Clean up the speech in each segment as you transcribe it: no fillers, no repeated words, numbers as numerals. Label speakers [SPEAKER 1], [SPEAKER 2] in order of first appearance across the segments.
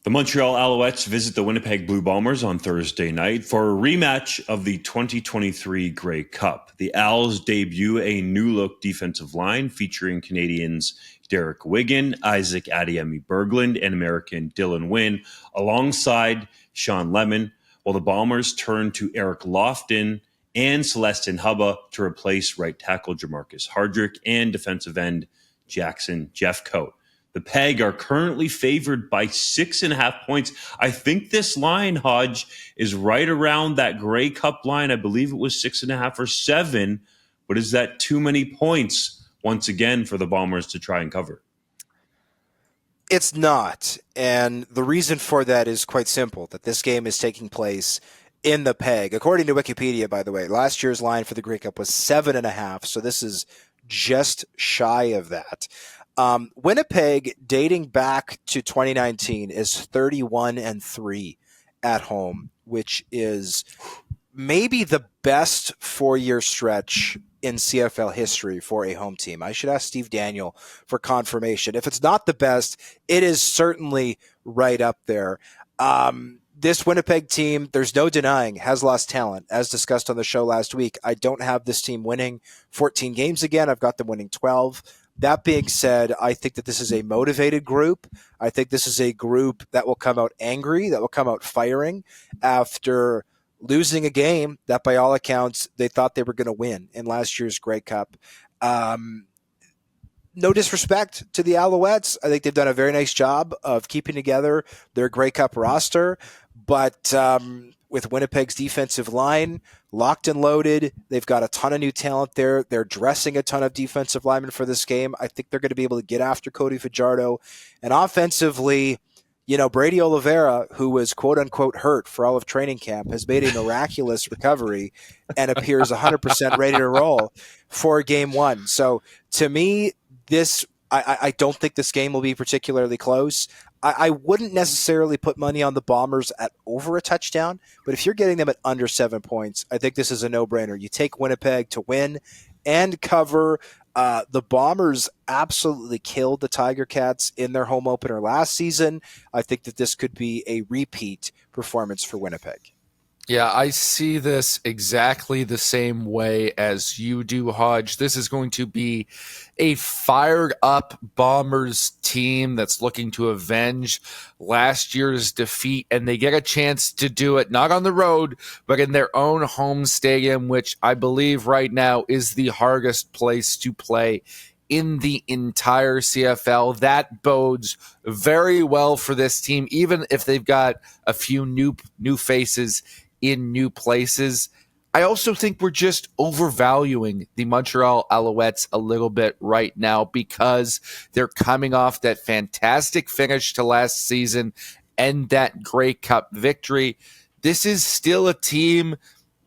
[SPEAKER 1] The Montreal Alouettes visit the Winnipeg Blue Bombers on Thursday night for a rematch of the 2023 Grey Cup. The Owls debut a new-look defensive line featuring Canadians Derek Wigan, Isaac Adiemi-Berglund, and American Dylan Wynn, alongside Sean Lemon, while the Bombers turn to Eric Lofton and Celestin Hubba to replace right tackle Jamarcus Hardrick and defensive end Jackson Jeffcoat. The Peg are currently favored by 6.5 points. I think this line, Hodge, is right around that Grey Cup line. I believe it was 6.5 or 7. But is that too many points once again for the Bombers to try and cover?
[SPEAKER 2] It's not. And the reason for that is quite simple, that this game is taking place in the Peg. According to Wikipedia, by the way, last year's line for the Grey Cup was 7.5. So this is just shy of that. Winnipeg, dating back to 2019, is 31-3 at home, which is maybe the best 4-year stretch in CFL history for a home team. I should ask Steve Daniel for confirmation. If it's not the best, it is certainly right up there. This Winnipeg team, there's no denying, has lost talent. As discussed on the show last week, I don't have this team winning 14 games again. I've got them winning 12. That being said, I think that this is a motivated group. I think this is a group that will come out angry, that will come out firing after losing a game that, by all accounts, they thought they were going to win in last year's Grey Cup. No disrespect to the Alouettes. I think they've done a very nice job of keeping together their Grey Cup roster. But with Winnipeg's defensive line locked and loaded, they've got a ton of new talent there. They're dressing a ton of defensive linemen for this game. I think they're going to be able to get after Cody Fajardo. And offensively, Brady Oliveira, who was quote-unquote hurt for all of training camp, has made a miraculous recovery and appears 100% ready to roll for game one. So to me, I don't think this game will be particularly close. I wouldn't necessarily put money on the Bombers at over a touchdown, but if you're getting them at under 7 points, I think this is a no-brainer. You take Winnipeg to win and cover. The Bombers absolutely killed the Tiger Cats in their home opener last season. I think that this could be a repeat performance for Winnipeg.
[SPEAKER 3] Yeah, I see this exactly the same way as you do, Hodge. This is going to be a fired-up Bombers team that's looking to avenge last year's defeat, and they get a chance to do it not on the road, but in their own home stadium, which I believe right now is the hardest place to play in the entire CFL. That bodes very well for this team, even if they've got a few new faces in new places. I also think we're just overvaluing the Montreal Alouettes a little bit right now because they're coming off that fantastic finish to last season and that Grey Cup victory. This is still a team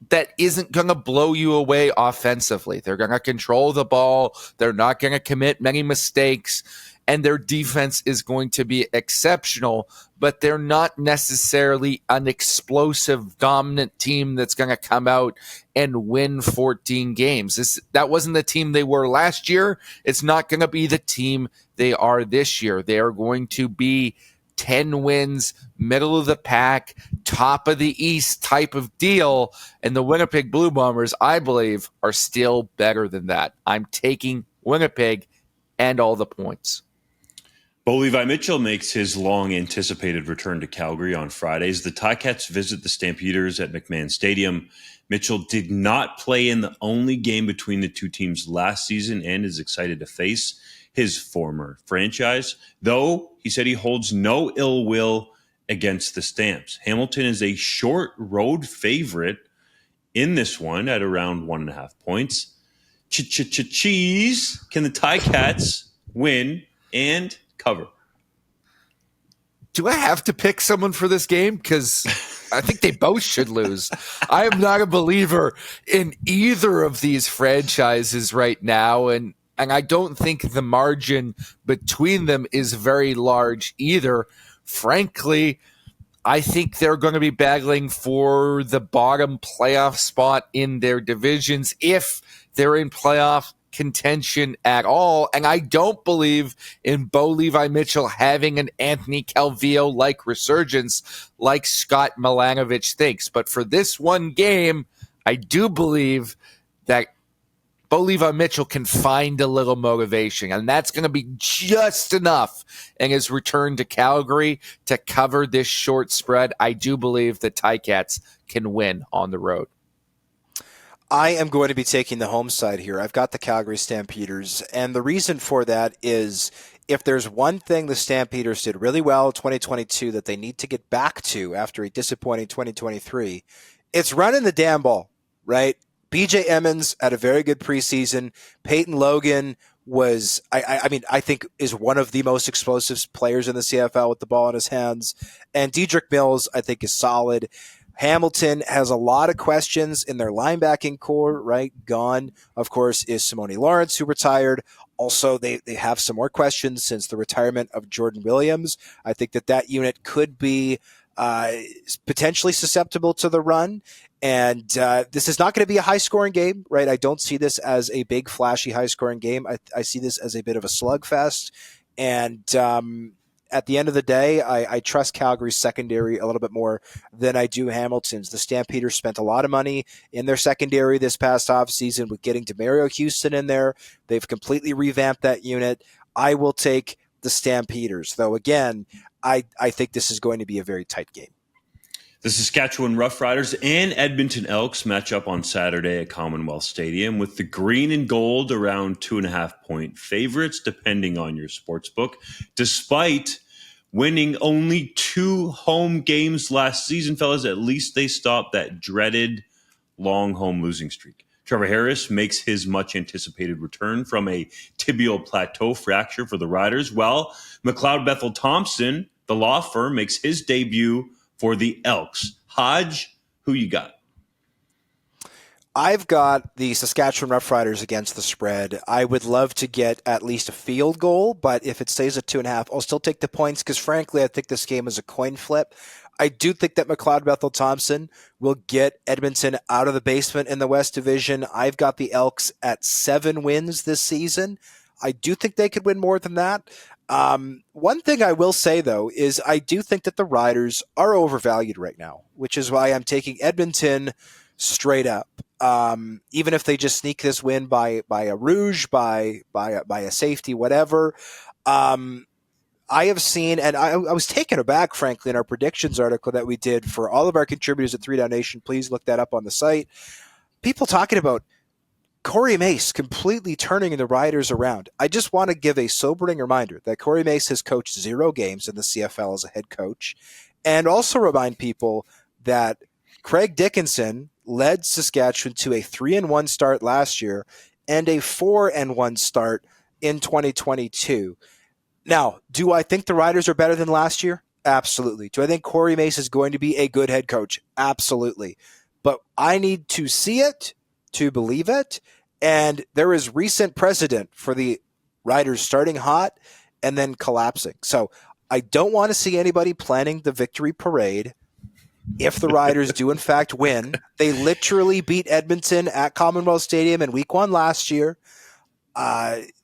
[SPEAKER 3] that isn't going to blow you away offensively. They're going to control the ball. They're not going to commit many mistakes. And their defense is going to be exceptional, but they're not necessarily an explosive, dominant team that's going to come out and win 14 games. That wasn't the team they were last year. It's not going to be the team they are this year. They are going to be 10 wins, middle of the pack, top of the East type of deal. And the Winnipeg Blue Bombers, I believe, are still better than that. I'm taking Winnipeg and all the points.
[SPEAKER 1] Bo Levi Mitchell makes his long-anticipated return to Calgary on Fridays. The Ticats visit the Stampeders at McMahon Stadium. Mitchell did not play in the only game between the two teams last season and is excited to face his former franchise, though he said he holds no ill will against the Stamps. Hamilton is a short road favorite in this one at around 1.5 points. Cheese. Can the Ticats win and cover?
[SPEAKER 3] Do I have to pick someone for this game? Because I think they both should lose. I am not a believer in either of these franchises right now, and I don't think the margin between them is very large either. Frankly, I think they're going to be battling for the bottom playoff spot in their divisions if they're in playoff contention at all. And I don't believe in Bo Levi Mitchell having an Anthony Calvillo-like resurgence like Scott Milanovic thinks. But for this one game, I do believe that Bo Levi Mitchell can find a little motivation, and that's going to be just enough in his return to Calgary to cover this short spread. I do believe the Ticats can win on the road.
[SPEAKER 2] I am going to be taking the home side here. I've got the Calgary Stampeders, and the reason for that is if there's one thing the Stampeders did really well in 2022 that they need to get back to after a disappointing 2023, it's running the damn ball, right? BJ Emmons had a very good preseason. Peyton Logan was, I think, is one of the most explosive players in the CFL with the ball in his hands. And Dedrick Mills, I think, is solid. Hamilton has a lot of questions in their linebacking core, right? Gone, of course, is Simone Lawrence, who retired. Also, they have some more questions since the retirement of Jordan Williams. I think that unit could be potentially susceptible to the run. And this is not going to be a high-scoring game, right? I don't see this as a big, flashy, high-scoring game. I see this as a bit of a slugfest. And at the end of the day, I trust Calgary's secondary a little bit more than I do Hamilton's. The Stampeders spent a lot of money in their secondary this past offseason with getting DeMario Houston in there. They've completely revamped that unit. I will take the Stampeders, though, again, I think this is going to be a very tight game.
[SPEAKER 1] The Saskatchewan Roughriders and Edmonton Elks match up on Saturday at Commonwealth Stadium with the green and gold around 2.5-point favorites, depending on your sportsbook. Despite winning only 2 home games last season, fellas, at least they stopped that dreaded long home losing streak. Trevor Harris makes his much-anticipated return from a tibial plateau fracture for the Riders, while McLeod Bethel Thompson, the law firm, makes his debut for the Elks. Hodge, who you got?
[SPEAKER 2] I've got the Saskatchewan Roughriders against the spread. I would love to get at least a field goal, but if it stays at 2.5, I'll still take the points because, frankly, I think this game is a coin flip. I do think that McLeod Bethel Thompson will get Edmonton out of the basement in the West Division. I've got the Elks at 7 wins this season. I do think they could win more than that. One thing I will say, though, is I do think that the Riders are overvalued right now, which is why I'm taking Edmonton straight up. Even if they just sneak this win by a rouge, by a safety, whatever. I have seen, and I was taken aback, frankly, in our predictions article that we did for all of our contributors at 3 Down Nation. Please look that up on the site. People talking about Corey Mace completely turning the Riders around. I just want to give a sobering reminder that Corey Mace has coached 0 games in the CFL as a head coach, and also remind people that Craig Dickinson led Saskatchewan to a 3-1 start last year and a 4-1 start in 2022. Now, do I think the Riders are better than last year? Absolutely. Do I think Corey Mace is going to be a good head coach? Absolutely. But I need to see it to believe it. And there is recent precedent for the Riders starting hot and then collapsing. So I don't want to see anybody planning the victory parade if the Riders do in fact win. They literally beat Edmonton at Commonwealth Stadium in week 1 last year.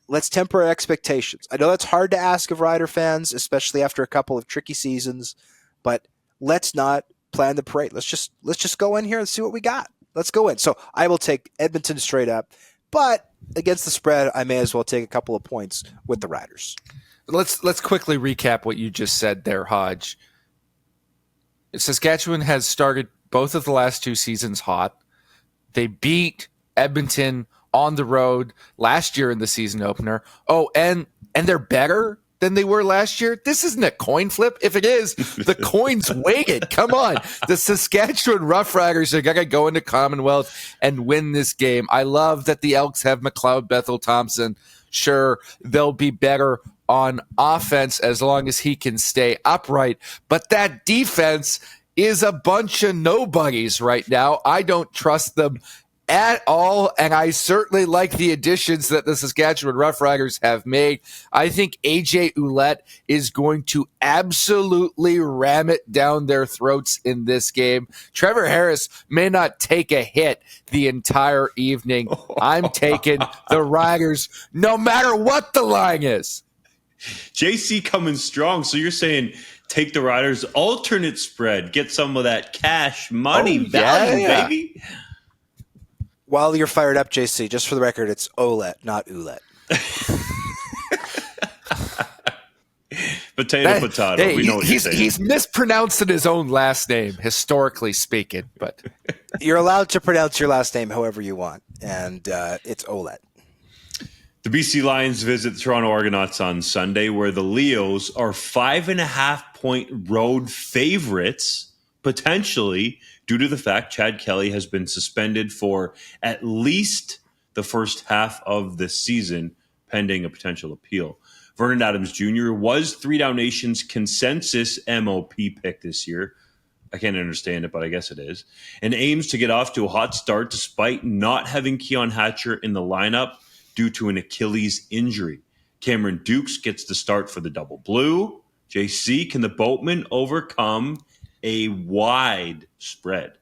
[SPEAKER 2] Let's temper our expectations. I know that's hard to ask of Rider fans, especially after a couple of tricky seasons, but let's not plan the parade. Let's just go in here and see what we got. Let's go in. So I will take Edmonton straight up, but against the spread, I may as well take a couple of points with the Riders.
[SPEAKER 3] Let's quickly recap what you just said there, Hodge. Saskatchewan has started both of the last 2 seasons hot. They beat Edmonton on the road last year in the season opener. Oh, and they're better than they were last year. This isn't a coin flip. If it is, the coin's weighted. Come on. The Saskatchewan Roughriders are going to go into Commonwealth and win this game. I love that the Elks have McLeod Bethel Thompson. Sure, they'll be better on offense as long as he can stay upright. But that defense is a bunch of nobodies right now. I don't trust them at all, and I certainly like the additions that the Saskatchewan Roughriders have made. I think AJ Ouellette is going to absolutely ram it down their throats in this game. Trevor Harris may not take a hit the entire evening. I'm taking the Riders no matter what the line is.
[SPEAKER 1] JC coming strong. So you're saying take the Riders alternate spread, get some of that cash money value, baby.
[SPEAKER 2] While you're fired up, JC, just for the record, it's Ouellette, not Ouellette.
[SPEAKER 1] Potato.
[SPEAKER 3] Hey,
[SPEAKER 1] we know what you're saying.
[SPEAKER 3] He's mispronouncing his own last name, historically speaking. But
[SPEAKER 2] you're allowed to pronounce your last name however you want, and it's Ouellette.
[SPEAKER 1] The BC Lions visit the Toronto Argonauts on Sunday, where the Leos are 5.5-point road favorites, potentially due to the fact Chad Kelly has been suspended for at least the first half of the season, pending a potential appeal. Vernon Adams Jr. was 3 Down Nation's consensus MOP pick this year. I can't understand it, but I guess it is. And aims to get off to a hot start despite not having Keon Hatcher in the lineup due to an Achilles injury. Cameron Dukes gets the start for the Double Blue. JC, can the Boatmen overcome a wide spread?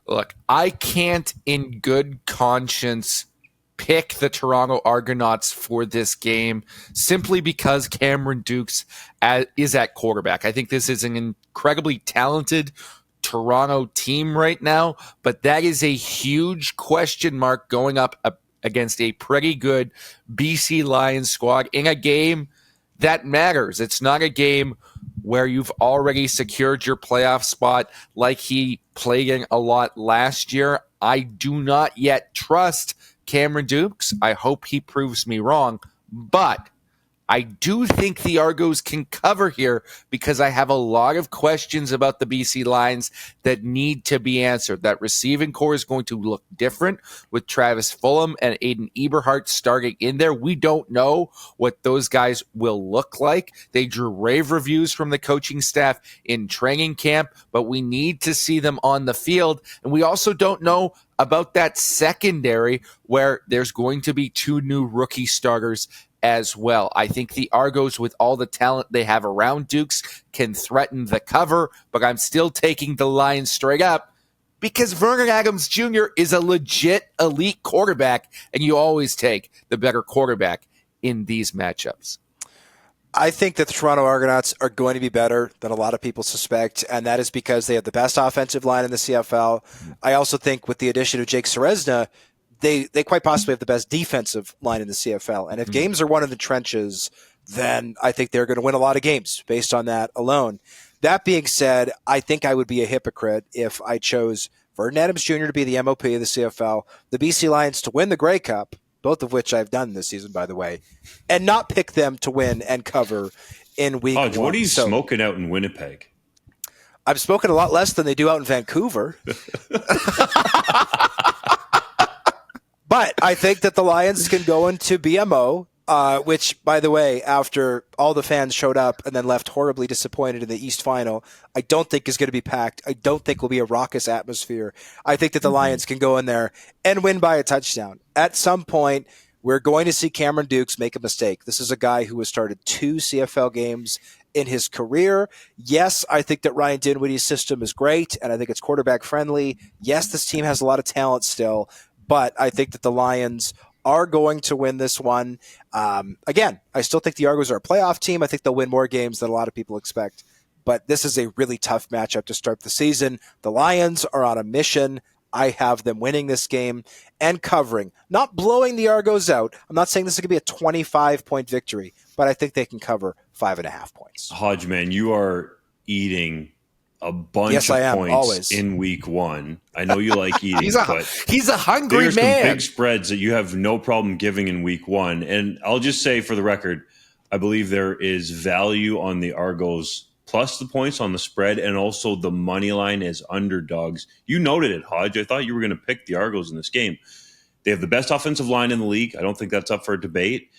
[SPEAKER 3] Look, I can't in good conscience pick the Toronto Argonauts for this game simply because Cameron Dukes is at quarterback. I think this is an incredibly talented Toronto team right now, but that is a huge question mark going up against a pretty good BC Lions squad in a game that matters. It's not a game where you've already secured your playoff spot like he played in a lot last year. I do not yet trust Cameron Dukes. I hope he proves me wrong, but I do think the Argos can cover here because I have a lot of questions about the BC Lions that need to be answered. That receiving core is going to look different with Travis Fulham and Aiden Eberhardt starting in there. We don't know what those guys will look like. They drew rave reviews from the coaching staff in training camp, but we need to see them on the field. And we also don't know about that secondary where there's going to be 2 new rookie starters as well. I think the Argos, with all the talent they have around Dukes, can threaten the cover, but I'm still taking the Lions straight up because Vernon Adams Jr. is a legit elite quarterback, and you always take the better quarterback in these matchups.
[SPEAKER 2] I think that the Toronto Argonauts are going to be better than a lot of people suspect, and that is because they have the best offensive line in the CFL. I also think with the addition of Jake Serezna, they quite possibly have the best defensive line in the CFL. And if games are won in the trenches, then I think they're going to win a lot of games based on that alone. That being said, I think I would be a hypocrite if I chose Vernon Adams Jr. to be the MOP of the CFL, the BC Lions to win the Grey Cup, both of which I've done this season, by the way, and not pick them to win and cover in week
[SPEAKER 1] Hodge,
[SPEAKER 2] 1.
[SPEAKER 1] what are you smoking out in Winnipeg?
[SPEAKER 2] I'm smoking a lot less than they do out in Vancouver. But I think that the Lions can go into BMO, which, by the way, after all the fans showed up and then left horribly disappointed in the East Final, I don't think is going to be packed. I don't think will be a raucous atmosphere. I think that the Lions can go in there and win by a touchdown. At some point, we're going to see Cameron Dukes make a mistake. This is a guy who has started 2 CFL games in his career. Yes, I think that Ryan Dinwiddie's system is great, and I think it's quarterback friendly. Yes, this team has a lot of talent still, but I think that the Lions are going to win this one. Again, I still think the Argos are a playoff team. I think they'll win more games than a lot of people expect. But this is a really tough matchup to start the season. The Lions are on a mission. I have them winning this game and covering. Not blowing the Argos out. I'm not saying this is going to be a 25-point victory, but I think they can cover 5.5 points.
[SPEAKER 1] Hodge, man, you are eating a bunch
[SPEAKER 2] Yes,
[SPEAKER 1] of
[SPEAKER 2] I am,
[SPEAKER 1] points
[SPEAKER 2] always.
[SPEAKER 1] in week 1. I know you like eating,
[SPEAKER 3] He's a hungry
[SPEAKER 1] there's
[SPEAKER 3] man.
[SPEAKER 1] some big spreads that you have no problem giving in week 1. And I'll just say for the record, I believe there is value on the Argos plus the points on the spread and also the money line as underdogs. You noted it, Hodge. I thought you were going to pick the Argos in this game. They have the best offensive line in the league. I don't think that's up for a debate.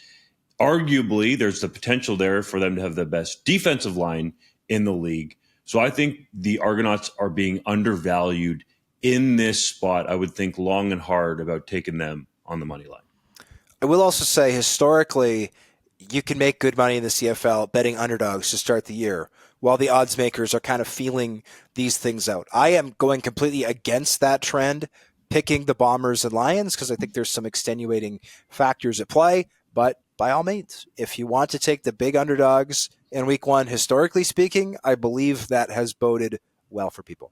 [SPEAKER 1] Arguably, there's the potential there for them to have the best defensive line in the league. So I think the Argonauts are being undervalued in this spot, I would think long and hard about taking them on the money line.
[SPEAKER 2] I will also say, historically, you can make good money in the CFL betting underdogs to start the year, while the odds makers are kind of feeling these things out. I am going completely against that trend, picking the Bombers and Lions, because I think there's some extenuating factors at play. But by all means, if you want to take the big underdogs in week one, historically speaking, I believe that has boded well for people.